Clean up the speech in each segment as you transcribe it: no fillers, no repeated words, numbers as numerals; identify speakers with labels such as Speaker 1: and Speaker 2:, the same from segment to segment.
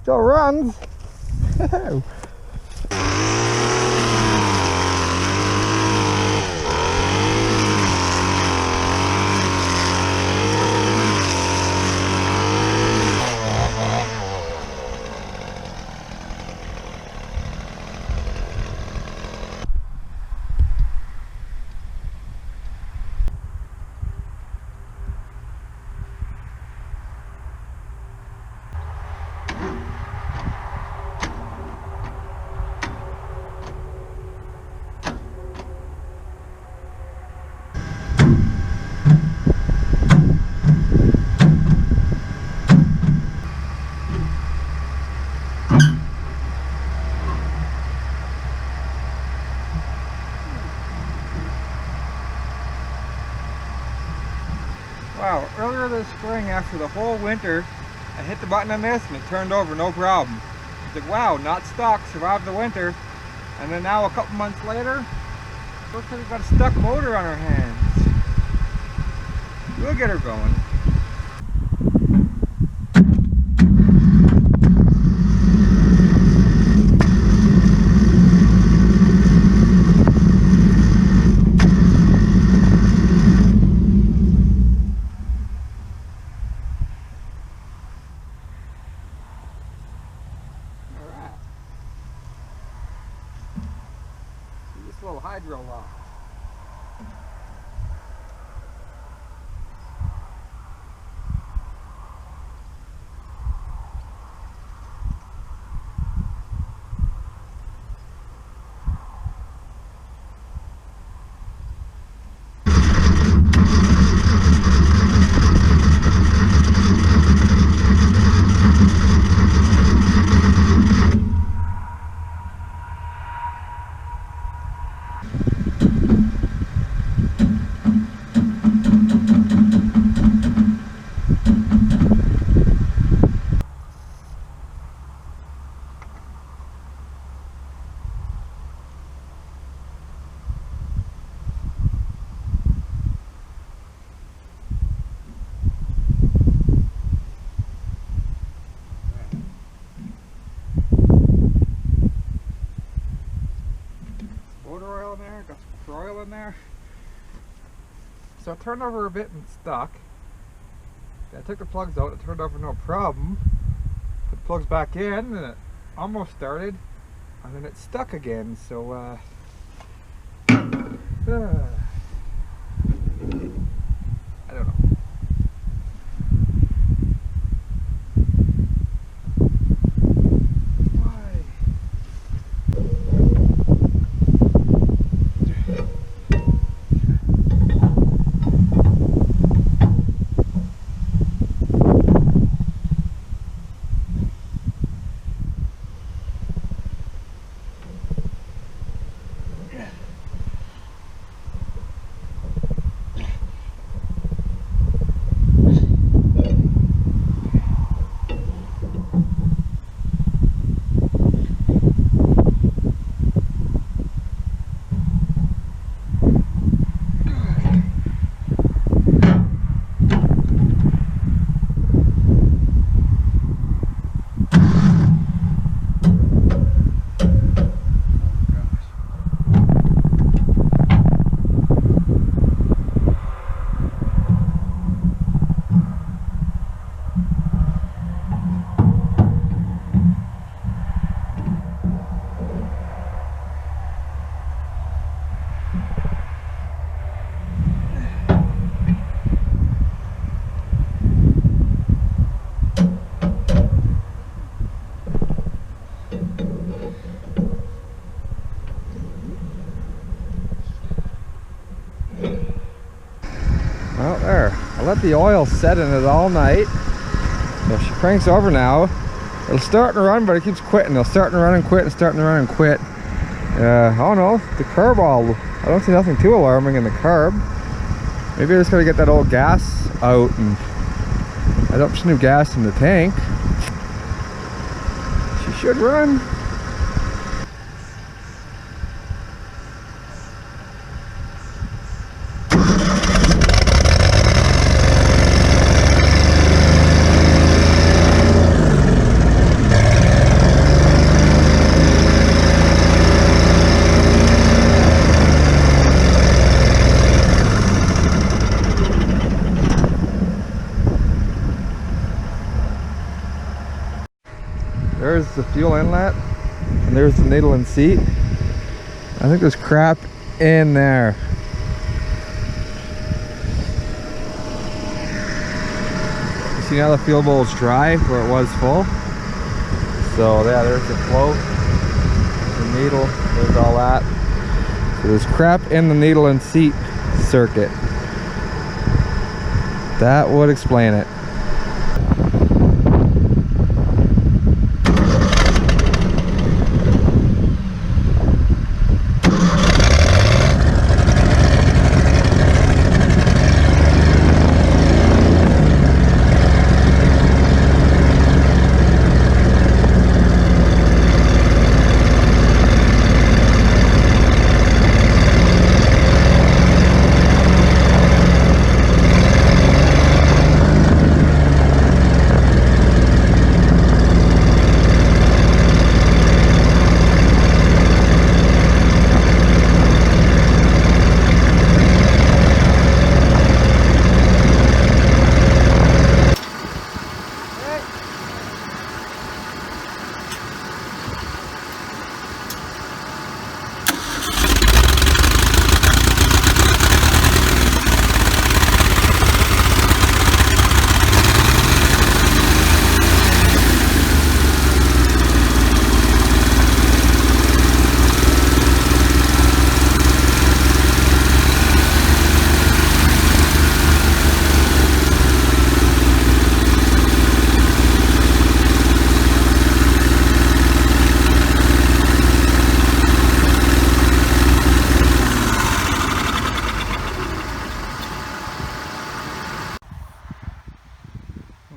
Speaker 1: Still runs. Wow, earlier this spring, after the whole winter, I hit the button on this and it turned over, no problem. It's like, wow, not stuck, survived the winter. And then now a couple months later, looks like we've got a stuck motor on our hands. We'll get her going. Little hydro lock. Oil in there, got some oil in there. So it turned over a bit and stuck. I took the plugs out, it turned over no problem. Put the plugs back in and it almost started, and then it stuck again. So I don't know. Well, there. I let the oil set in it all night. So she cranks over now. It'll start and run, but it keeps quitting. It'll start and run and quit and start and run and quit. I don't know. The carb I don't see nothing too alarming in the carb. Maybe I just gotta get that old gas out and I dumped some new gas in the tank. She should run. the fuel inlet, and there's the needle and seat. I think there's crap in there. You see now the fuel bowl is dry where it was full. So yeah, there's the float, the needle, there's all that. So there's crap in the needle and seat circuit. That would explain it.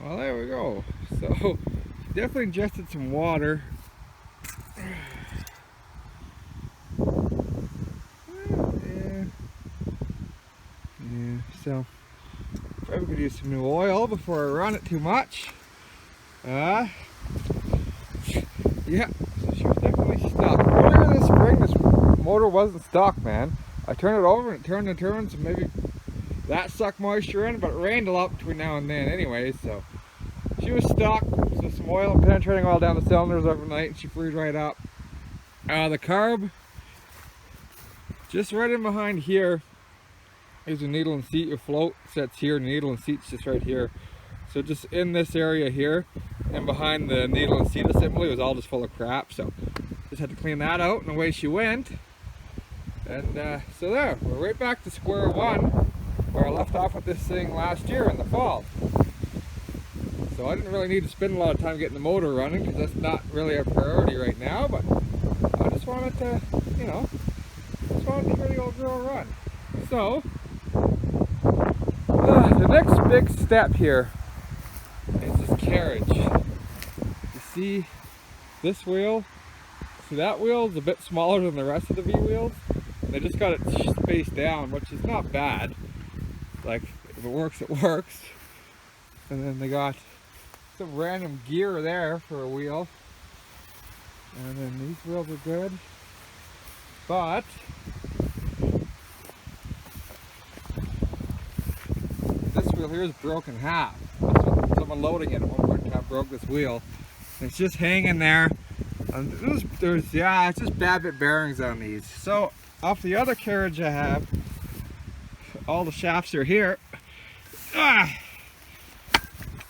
Speaker 1: Well, there we go. So definitely ingested some water. Yeah, so probably could use some new oil before I run it too much. Yeah, so she was definitely stuck. Earlier this spring, this motor wasn't stuck, man. I turned it over and it turned the turns, and maybe that sucked moisture in, but it rained a lot between now and then anyway, so she was stuck. So some oil and penetrating oil down the cylinders overnight, and she freed right up. The carb, just right in behind here, is a needle and seat. Your float sets here, needle and seat's just right here. So just in this area here, and behind the needle and seat assembly was all just full of crap. So just had to clean that out, and away she went. And so there, we're right back to square one, where I left off with this thing last year in the fall. So I didn't really need to spend a lot of time getting the motor running, because that's not really a priority right now, but I just wanted to, you know, just wanted to hear the old girl run. So, the next big step here is this carriage. You see this wheel? See, that wheel is a bit smaller than the rest of the V wheels. They just got it spaced down, which is not bad. Like, if it works, it works. And then they got some random gear there for a wheel. And then these wheels are good. But this wheel here is broken half. Someone loading it at one point in time broke this wheel. And it's just hanging there. And it's just bad bit bearings on these. So off the other carriage I have, all the shafts are here.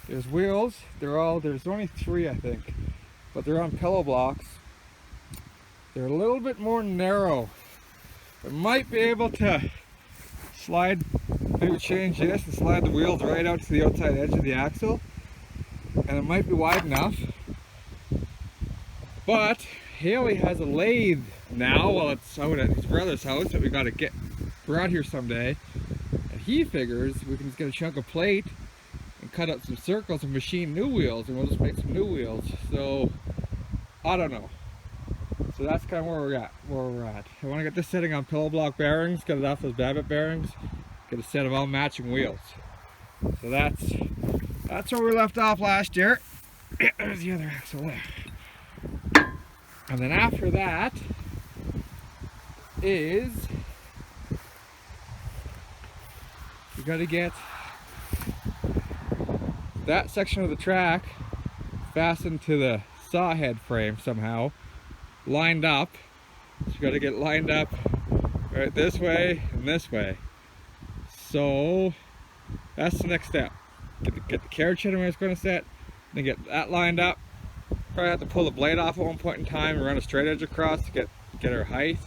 Speaker 1: There's wheels. There's only 3, I think, but they're on pillow blocks. They're a little bit more narrow. I might be able to maybe change this and slide the wheels right out to the outside edge of the axle, and it might be wide enough. But Haley has a lathe now. Well, it's out at his brother's house that we got to get brought here someday, and he figures we can just get a chunk of plate and cut out some circles and machine new wheels, and we'll just make some new wheels. So I don't know. So that's kind of where we're at. I want to get this setting on pillow block bearings, get it off those Babbitt bearings, get a set of all matching wheels. So that's where we left off last year. There's the other axle there. And then after that is we got to get that section of the track fastened to the saw head frame somehow lined up. So you got to get lined up right this way and this way. So that's the next step. Get the carriage head where it's going to set, then get that lined up. Probably have to pull the blade off at one point in time and run a straight edge across to get her height.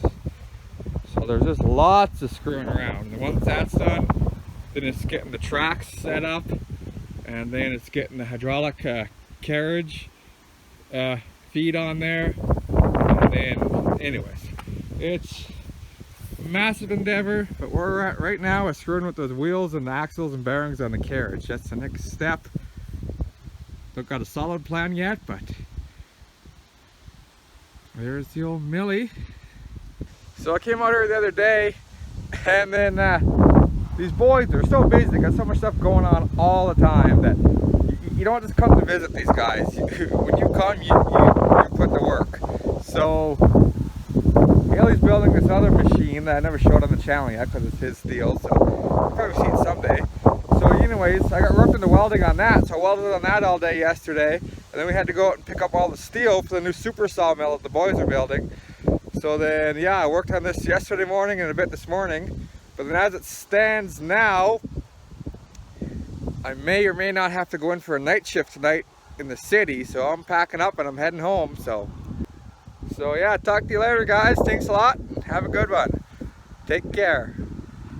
Speaker 1: So there's just lots of screwing around. And once that's done, then it's getting the tracks set up, and then it's getting the hydraulic carriage feed on there. And then, anyways, it's a massive endeavor, but where we're at right now is screwing with those wheels and the axles and bearings on the carriage. That's the next step. Don't got a solid plan yet, but there's the old Millie. So I came out here the other day, and then these boys, they're so busy, they got so much stuff going on all the time that you don't just come to visit these guys. When you come, you put the work. So Haley's building this other machine that I never showed on the channel yet because it's his deal, so you'll probably see it someday. So anyways, I got roped into welding on that, so I welded on that all day yesterday, and then we had to go out and pick up all the steel for the new super sawmill that the boys are building. So then, yeah, I worked on this yesterday morning and a bit this morning, but then as it stands now, I may or may not have to go in for a night shift tonight in the city, so I'm packing up and I'm heading home. So yeah, talk to you later, guys. Thanks a lot. Have a good one. Take care.